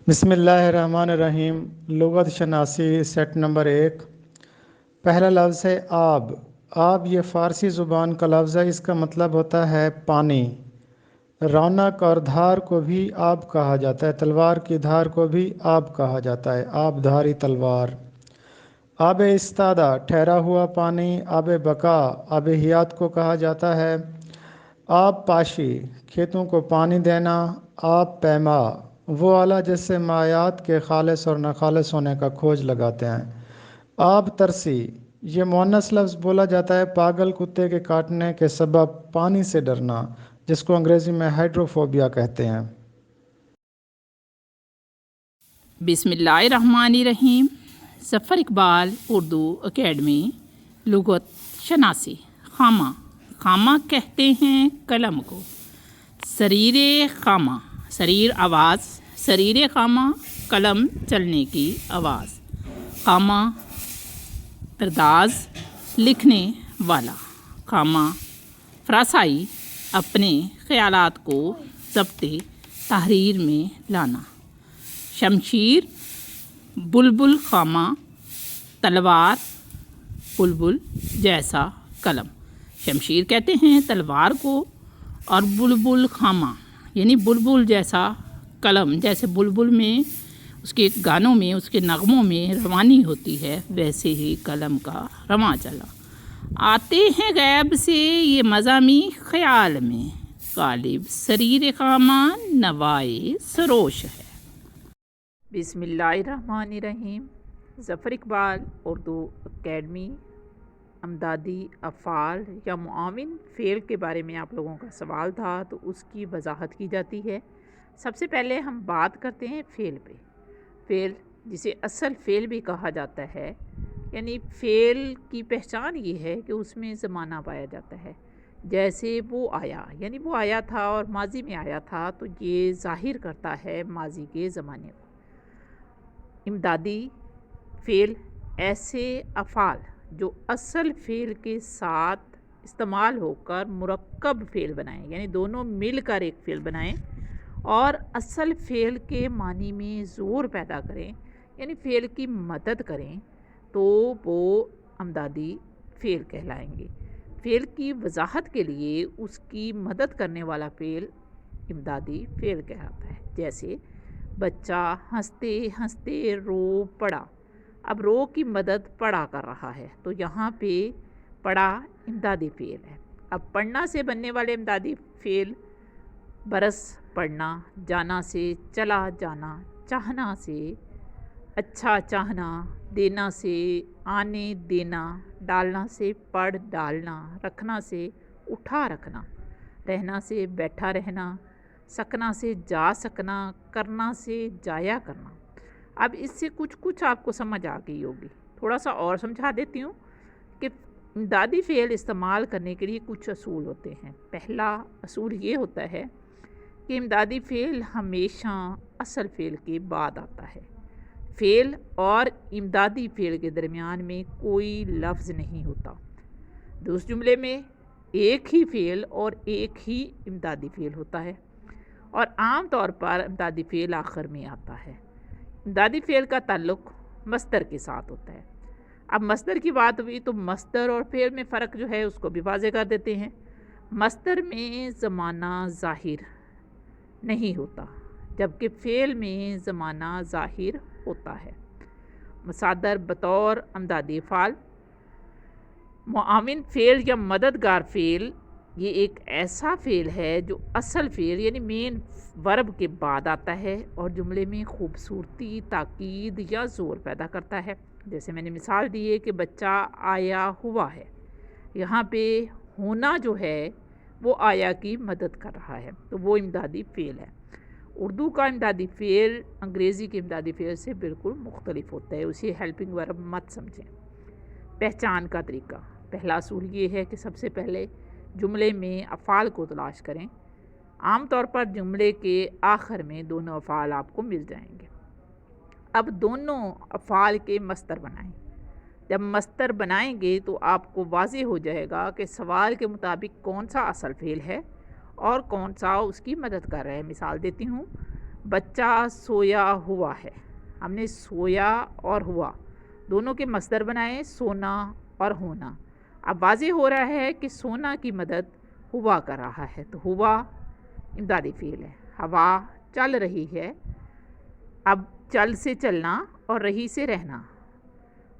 بسم اللہ الرحمن الرحیم۔ لغت شناسی سیٹ نمبر 1۔ پہلا لفظ ہے آب۔ آب یہ فارسی زبان کا لفظ ہے، اس کا مطلب ہوتا ہے پانی۔ رونق اور دھار کو بھی آب کہا جاتا ہے، تلوار کی دھار کو بھی آب کہا جاتا ہے، آب دھاری تلوار۔ آب استادہ ٹھہرا ہوا پانی، آب بقا آب حیات کو کہا جاتا ہے۔ آب پاشی کھیتوں کو پانی دینا۔ آب پیما وہ آلہ جس سے مائعات کے خالص اور ناخالص ہونے کا کھوج لگاتے ہیں۔ آب ترسی یہ مؤنث لفظ بولا جاتا ہے پاگل کتے کے کاٹنے کے سبب پانی سے ڈرنا، جس کو انگریزی میں ہائیڈروفوبیا کہتے ہیں۔ بسم اللہ الرحمن الرحیم۔ ظفر اقبال اردو اکیڈمی لغت شناسی۔ خامہ، خامہ کہتے ہیں قلم کو۔ سریر خامہ، سریر آواز، سریر خامہ قلم چلنے کی آواز۔ خامہ انداز لکھنے والا۔ خامہ فراسائی اپنے خیالات کو ضبط تحریر میں لانا۔ شمشیر بلبل خامہ، تلوار بلبل جیسا قلم۔ شمشیر کہتے ہیں تلوار کو، اور بلبل خامہ یعنی بلبل جیسا قلم، جیسے بلبل میں اس کے گانوں میں، اس کے نغموں میں روانی ہوتی ہے، ویسے ہی قلم کا رواں چلا۔ آتے ہیں غیب سے یہ مضامیں خیال میں، غالب سریر خامہ نوائے سروش ہے۔ بسم اللہ الرحمن الرحیم۔ ظفر اقبال اردو اکیڈمی امدادی افعال یا معاون فعل کے بارے میں آپ لوگوں کا سوال تھا، تو اس کی وضاحت کی جاتی ہے۔ سب سے پہلے ہم بات کرتے ہیں فعل پہ۔ فعل جسے اصل فعل بھی کہا جاتا ہے، یعنی فعل کی پہچان یہ ہے کہ اس میں زمانہ پایا جاتا ہے۔ جیسے وہ آیا، یعنی وہ آیا تھا اور ماضی میں آیا تھا، تو یہ ظاہر کرتا ہے ماضی کے زمانے کو۔ امدادی فعل ایسے افعال جو اصل فعل کے ساتھ استعمال ہو کر مرکب فعل بنائیں، یعنی دونوں مل کر ایک فعل بنائیں اور اصل فعل کے معنی میں زور پیدا کریں، یعنی فعل کی مدد کریں، تو وہ امدادی فعل کہلائیں گے۔ فعل کی وضاحت کے لیے اس کی مدد کرنے والا فعل امدادی فعل کہلاتا ہے۔ جیسے بچہ ہنستے ہنستے رو پڑا۔ اب رو کی مدد پڑا کر رہا ہے، تو یہاں پہ پڑا امدادی فعل ہے۔ اب پڑھنا سے بننے والے امدادی فعل برس پڑھنا، جانا سے چلا جانا، چاہنا سے اچھا چاہنا، دینا سے آنے دینا، ڈالنا سے پڑھ ڈالنا، رکھنا سے اٹھا رکھنا، رہنا سے بیٹھا رہنا، سکنا سے جا سکنا، کرنا سے جایا کرنا۔ اب اس سے کچھ آپ کو سمجھ آ گئی ہوگی۔ تھوڑا سا اور سمجھا دیتی ہوں کہ امدادی فعل استعمال کرنے کے لیے کچھ اصول ہوتے ہیں۔ پہلا اصول یہ ہوتا ہے کہ امدادی فعل ہمیشہ اصل فعل کے بعد آتا ہے۔ فعل اور امدادی فعل کے درمیان میں کوئی لفظ نہیں ہوتا۔ دوسرے جملے میں ایک ہی فعل اور ایک ہی امدادی فعل ہوتا ہے، اور عام طور پر امدادی فعل آخر میں آتا ہے۔ امدادی فعل کا تعلق مصدر کے ساتھ ہوتا ہے۔ اب مصدر کی بات ہوئی تو مصدر اور فعل میں فرق جو ہے اس کو بھی واضح کر دیتے ہیں۔ مصدر میں زمانہ ظاہر نہیں ہوتا، جبکہ فعل میں زمانہ ظاہر ہوتا ہے۔ مصادر بطور امدادی افعال: معاون فعل یا مددگار فعل یہ ایک ایسا فعل ہے جو اصل فعل یعنی مین ورب کے بعد آتا ہے اور جملے میں خوبصورتی، تاکید یا زور پیدا کرتا ہے۔ جیسے میں نے مثال دی ہے کہ بچہ آیا ہوا ہے، یہاں پہ ہونا جو ہے وہ آیا کی مدد کر رہا ہے، تو وہ امدادی فعل ہے۔ اردو کا امدادی فعل انگریزی کے امدادی فعل سے بالکل مختلف ہوتا ہے، اسے ہیلپنگ ورب مت سمجھیں۔ پہچان کا طریقہ: پہلا اصول یہ ہے کہ سب سے پہلے جملے میں افعال کو تلاش کریں۔ عام طور پر جملے کے آخر میں دونوں افعال آپ کو مل جائیں گے۔ اب دونوں افعال کے مصدر بنائیں۔ جب مصدر بنائیں گے تو آپ کو واضح ہو جائے گا کہ سوال کے مطابق کون سا اصل فعل ہے اور کون سا اس کی مدد کر رہا ہے۔ مثال دیتی ہوں: بچہ سویا ہوا ہے، ہم نے سویا اور ہوا دونوں کے مصدر بنائے، سونا اور ہونا۔ اب واضح ہو رہا ہے کہ سونا کی مدد ہوا کر رہا ہے، تو ہوا امدادی فعل ہے۔ ہوا چل رہی ہے، اب چل سے چلنا اور رہی سے رہنا۔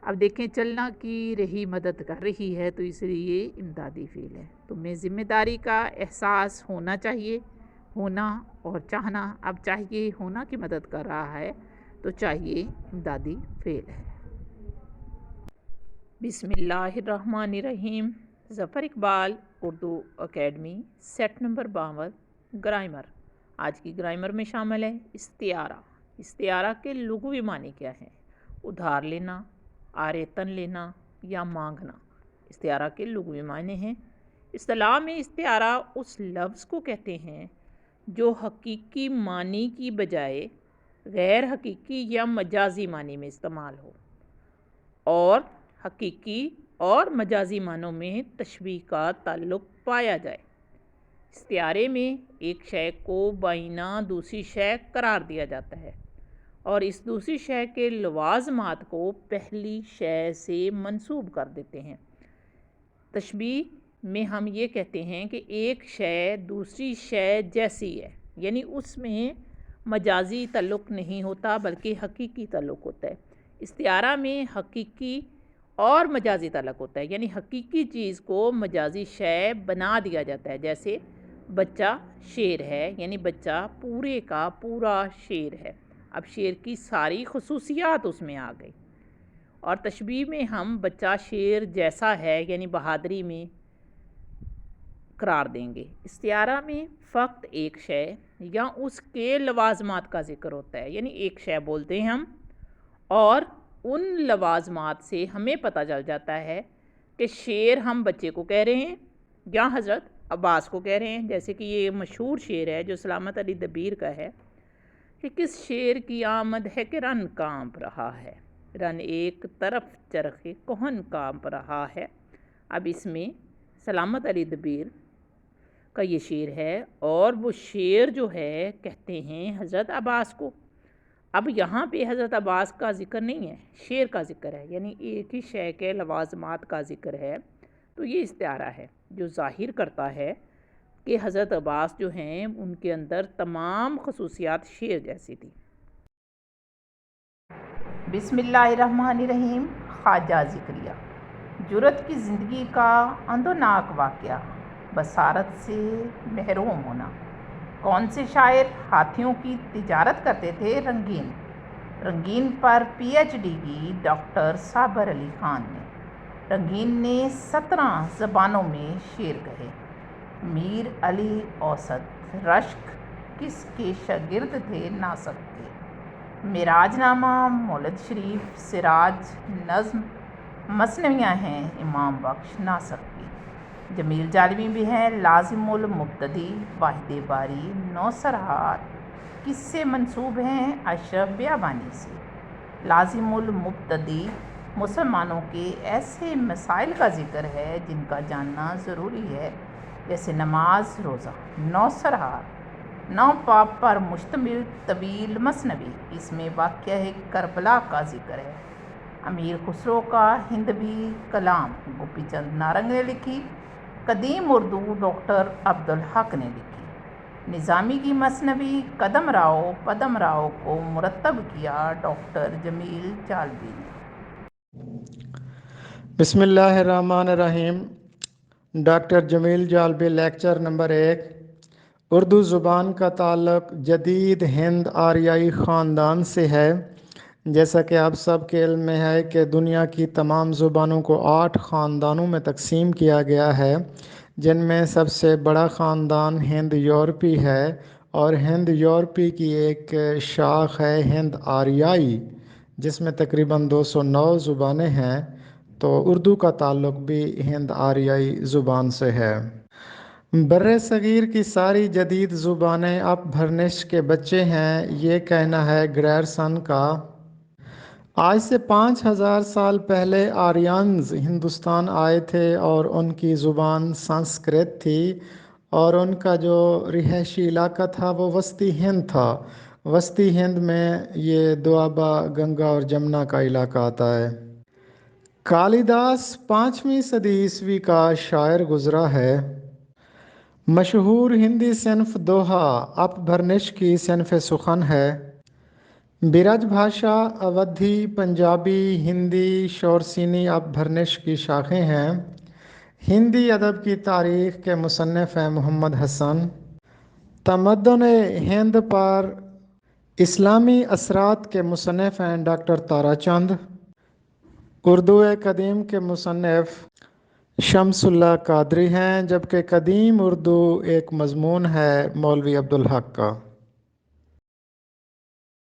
اب دیکھیں چلنا کی رہی مدد کر رہی ہے، تو اس لیے امدادی فعل ہے۔ تمہیں ذمہ داری کا احساس ہونا چاہیے، ہونا اور چاہنا۔ اب چاہیے ہونا کی مدد کر رہا ہے، تو چاہیے امدادی فعل ہے۔ بسم اللہ الرحمن الرحیم۔ Zafar Iqbal Urdu academy set number 52 grammar. آج کی گرامر میں شامل ہے استعارہ۔ استعارہ کے لغوی معنی کیا ہیں؟ ادھار لینا، آریتن لینا یا مانگنا۔ استعارہ کے لغوی معنی ہیں۔ اصطلاح میں استعارہ اس لفظ کو کہتے ہیں جو حقیقی معنی کی بجائے غیر حقیقی یا مجازی معنی میں استعمال ہو، اور حقیقی اور مجازی معنوں میں تشبیہ کا تعلق پایا جائے۔ استعارے میں ایک شے کو بائنہ دوسری شے قرار دیا جاتا ہے، اور اس دوسری شے کے لوازمات کو پہلی شے سے منسوب کر دیتے ہیں۔ تشبیہ میں ہم یہ کہتے ہیں کہ ایک شے دوسری شے جیسی ہے، یعنی اس میں مجازی تعلق نہیں ہوتا بلکہ حقیقی تعلق ہوتا ہے۔ استعارہ میں حقیقی اور مجازی تعلق ہوتا ہے، یعنی حقیقی چیز کو مجازی شے بنا دیا جاتا ہے۔ جیسے بچہ شیر ہے، یعنی بچہ پورے کا پورا شیر ہے۔ اب شیر کی ساری خصوصیات اس میں آ گئی۔ اور تشبیہ میں ہم بچہ شیر جیسا ہے یعنی بہادری میں قرار دیں گے۔ استعارہ میں فقط ایک شے یا اس کے لوازمات کا ذکر ہوتا ہے، یعنی ایک شے بولتے ہیں ہم، اور ان لوازمات سے ہمیں پتہ چل جاتا ہے کہ شیر ہم بچے کو کہہ رہے ہیں یا حضرت عباس کو کہہ رہے ہیں۔ جیسے کہ یہ مشہور شعر ہے جو سلامت علی دبیر کا ہے کہ کس شیر کی آمد ہے کہ رن کانپ رہا ہے، رن ایک طرف چرخ کہن کانپ رہا ہے۔ اب اس میں سلامت علی دبیر کا یہ شعر ہے، اور وہ شعر جو ہے کہتے ہیں حضرت عباس کو۔ اب یہاں پہ حضرت عباس کا ذکر نہیں ہے، شعر کا ذکر ہے، یعنی ایک ہی شے کے لوازمات کا ذکر ہے۔ تو یہ استعارہ ہے جو ظاہر کرتا ہے کہ حضرت عباس جو ہیں ان کے اندر تمام خصوصیات شعر جیسی تھی۔ بسم اللہ الرحمن الرحیم۔ خواجہ ذکریہ۔ جرأت کی زندگی کا اندوناک واقعہ، بصارت سے محروم ہونا۔ کون سے شاعر ہاتھیوں کی تجارت کرتے تھے؟ رنگین۔ رنگین پر پی ایچ ڈی کی ڈاکٹر صابر علی خان نے۔ رنگین نے 17 زبانوں میں شعر کہے۔ میر علی اوسط رشک کس کے شاگرد تھے؟ ناسک کے۔ معراج نامہ، مولد شریف، سراج، نظم، مثنویاں ہیں امام بخش ناسک کی۔ جمیل جالبی بھی ہیں لازم المبتدی، واحد باری، نوسرہار کس سے منسوب ہیں؟ اشرف بیابانی سے۔ لازم المبتدی مسلمانوں کے ایسے مسائل کا ذکر ہے جن کا جاننا ضروری ہے، جیسے نماز، روزہ۔ نوسرہار 9 باب پر مشتمل طویل مثنوی، اس میں واقعہ کربلا کا ذکر ہے۔ امیر خسرو کا ہندوی کلام گوپی چند نارنگ نے لکھی۔ قدیم اردو ڈاکٹر عبدالحق نے لکھی۔ نظامی کی مثنوی قدم راؤ پدم راؤ کو مرتب کیا ڈاکٹر جمیل جالبی نے۔ بسم اللہ الرحمن الرحیم۔ Doctor Jameel Jalibi. Lecture number 1۔ Urdu زبان کا تعلق جدید ہند آریائی خاندان سے ہے۔ جیسا کہ آپ سب کے علم میں ہے کہ دنیا کی تمام زبانوں کو 8 خاندانوں میں تقسیم کیا گیا ہے، جن میں سب سے بڑا خاندان ہند یورپی ہے، اور ہند یورپی کی ایک شاخ ہے ہند آریائی، جس میں تقریباً 209 زبانیں ہیں۔ تو اردو کا تعلق بھی ہند آریائی زبان سے ہے۔ بر صغیر کی ساری جدید زبانیں اپ بھرنش کے بچے ہیں، یہ کہنا ہے گریرسن کا۔ آج سے 5000 سال پہلے آریانز ہندوستان آئے تھے، اور ان کی زبان سنسکرت تھی، اور ان کا جو رہائشی علاقہ تھا وہ وسطی ہند تھا، وسطی ہند میں یہ دوآبا گنگا اور جمنا کا علاقہ آتا ہے۔ کالیداس 5ویں صدی عیسوی کا شاعر گزرا ہے۔ مشہور ہندی صنف دوہا اپبھرنش کی صنف سخن ہے۔ برج بھاشا اودھی، پنجابی، ہندی، شورسینی اپبھرنش کی شاخیں ہیں۔ ہندی ادب کی تاریخ کے مصنف ہیں محمد حسن۔ تمدن ہند پر اسلامی اثرات کے مصنف ہیں ڈاکٹر تارا چند۔ اردو قدیم کے مصنف شمس اللہ قادری ہیں، جبکہ قدیم اردو ایک مضمون ہے مولوی عبدالحق کا۔